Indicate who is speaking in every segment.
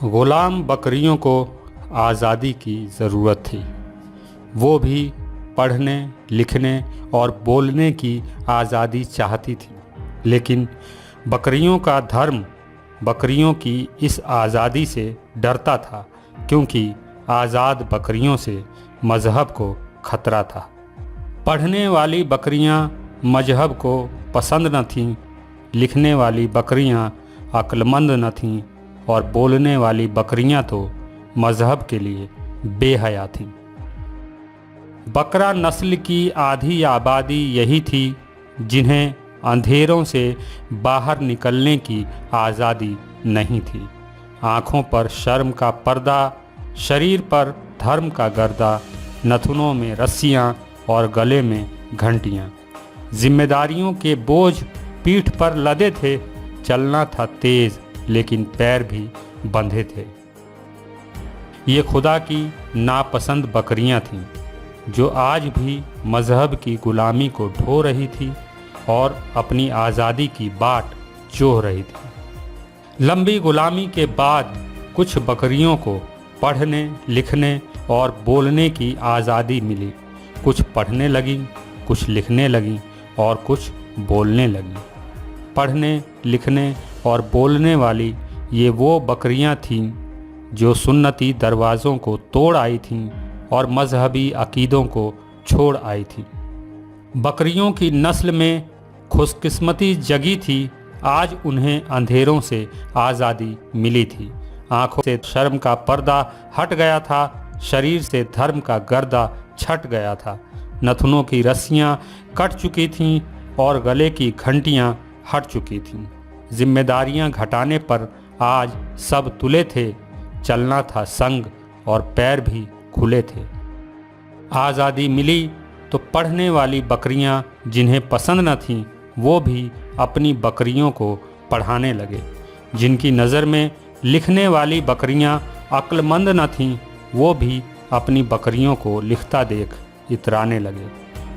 Speaker 1: गुलाम बकरियों को आज़ादी की ज़रूरत थी। वो भी पढ़ने, लिखने और बोलने की आज़ादी चाहती थी, लेकिन बकरियों का धर्म बकरियों की इस आज़ादी से डरता था, क्योंकि आज़ाद बकरियों से मज़हब को खतरा था। पढ़ने वाली बकरियां मज़हब को पसंद न थीं, लिखने वाली बकरियां अक्लमंद न थीं और बोलने वाली बकरियां तो मज़हब के लिए बेहया थीं। बकरा नस्ल की आधी आबादी यही थी जिन्हें अंधेरों से बाहर निकलने की आज़ादी नहीं थी। आँखों पर शर्म का पर्दा, शरीर पर धर्म का गर्दा, नथुनों में रस्सियाँ और गले में घंटियाँ। जिम्मेदारियों के बोझ पीठ पर लदे थे, चलना था तेज़ लेकिन पैर भी बंधे थे। ये खुदा की नापसंद बकरियां थीं जो आज भी मज़हब की गुलामी को ढो रही थी और अपनी आज़ादी की बाट जोह रही थी। लंबी गुलामी के बाद कुछ बकरियों को पढ़ने, लिखने और बोलने की आज़ादी मिली। कुछ पढ़ने लगीं, कुछ लिखने लगीं और कुछ बोलने लगीं। पढ़ने, लिखने और बोलने वाली ये वो बकरियां थीं जो सुन्नती दरवाज़ों को तोड़ आई थीं और मजहबी अकीदों को छोड़ आई थीं। बकरियों की नस्ल में खुशकिस्मती जगी थी। आज उन्हें अंधेरों से आज़ादी मिली थी। आँखों से शर्म का पर्दा हट गया था, शरीर से धर्म का गर्दा छट गया था। नथुनों की रस्सियाँ कट चुकी थीं और गले की घंटियाँ हट चुकी थीं। जिम्मेदारियां घटाने पर आज सब तुले थे, चलना था संग और पैर भी खुले थे। आज़ादी मिली तो पढ़ने वाली बकरियां जिन्हें पसंद न थीं, वो भी अपनी बकरियों को पढ़ाने लगे। जिनकी नज़र में लिखने वाली बकरियां अक्लमंद न थीं, वो भी अपनी बकरियों को लिखता देख इतराने लगे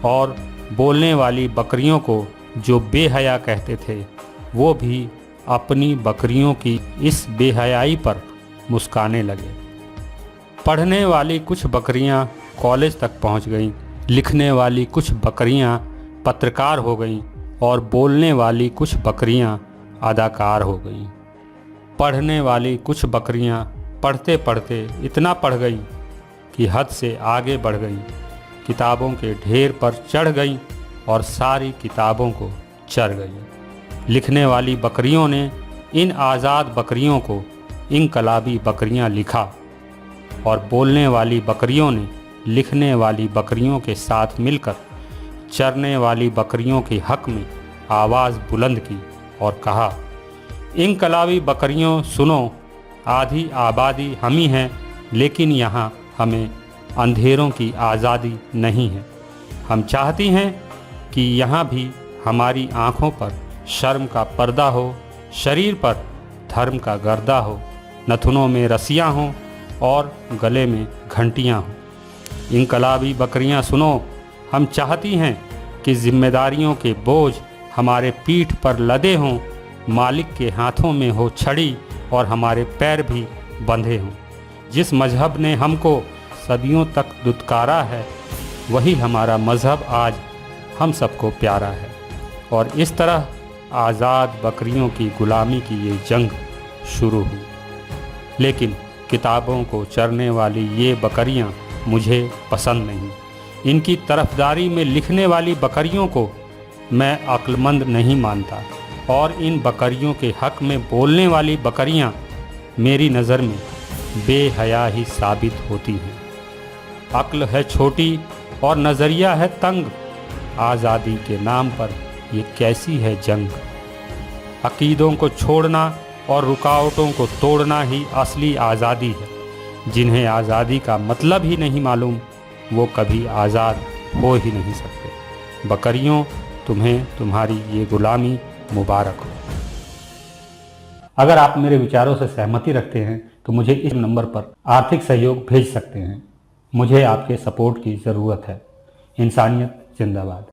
Speaker 1: और बोलने वाली बकरियों को जो बेहया कहते थे, वो भी अपनी बकरियों की इस बेहयाई पर मुस्काने लगे। पढ़ने वाली कुछ बकरियां कॉलेज तक पहुंच गईं, लिखने वाली कुछ बकरियां पत्रकार हो गईं और बोलने वाली कुछ बकरियां अदाकार हो गईं। पढ़ने वाली कुछ बकरियां पढ़ते पढ़ते इतना पढ़ गईं कि हद से आगे बढ़ गईं, किताबों के ढेर पर चढ़ गईं और सारी किताबों को चर गईं। लिखने वाली बकरियों ने इन आज़ाद बकरियों को इनकलाबी बकरियां लिखा और बोलने वाली बकरियों ने लिखने वाली बकरियों के साथ मिलकर चरने वाली बकरियों के हक में आवाज़ बुलंद की और कहा, इनकलाबी बकरियों सुनो, आधी आबादी हम ही हैं, लेकिन यहाँ हमें अंधेरों की आज़ादी नहीं है। हम चाहती हैं कि यहाँ भी हमारी आँखों पर शर्म का पर्दा हो, शरीर पर धर्म का गर्दा हो, नथुनों में रस्सियाँ हों और गले में घंटियाँ हों। इनकलाबी बकरियाँ सुनो, हम चाहती हैं कि जिम्मेदारियों के बोझ हमारे पीठ पर लदे हों, मालिक के हाथों में हो छड़ी और हमारे पैर भी बंधे हों। जिस मजहब ने हमको सदियों तक दुत्कारा है, वही हमारा मजहब आज हम सबको प्यारा है। और इस तरह आज़ाद बकरियों की गुलामी की ये जंग शुरू हुई। लेकिन किताबों को चरने वाली ये बकरियां मुझे पसंद नहीं। इनकी तरफदारी में लिखने वाली बकरियों को मैं अक्लमंद नहीं मानता और इन बकरियों के हक में बोलने वाली बकरियां मेरी नज़र में बेहया ही साबित होती हैं। अक्ल है छोटी और नज़रिया है तंग, आज़ादी के नाम पर ये कैसी है जंग। अकीदों को छोड़ना और रुकावटों को तोड़ना ही असली आज़ादी है। जिन्हें आज़ादी का मतलब ही नहीं मालूम, वो कभी आज़ाद हो ही नहीं सकते। बकरियों, तुम्हें तुम्हारी ये गुलामी मुबारक हो। अगर आप मेरे विचारों से सहमति रखते हैं तो मुझे इस नंबर पर आर्थिक सहयोग भेज सकते हैं। मुझे आपके सपोर्ट की ज़रूरत है। इंसानियत जिंदाबाद।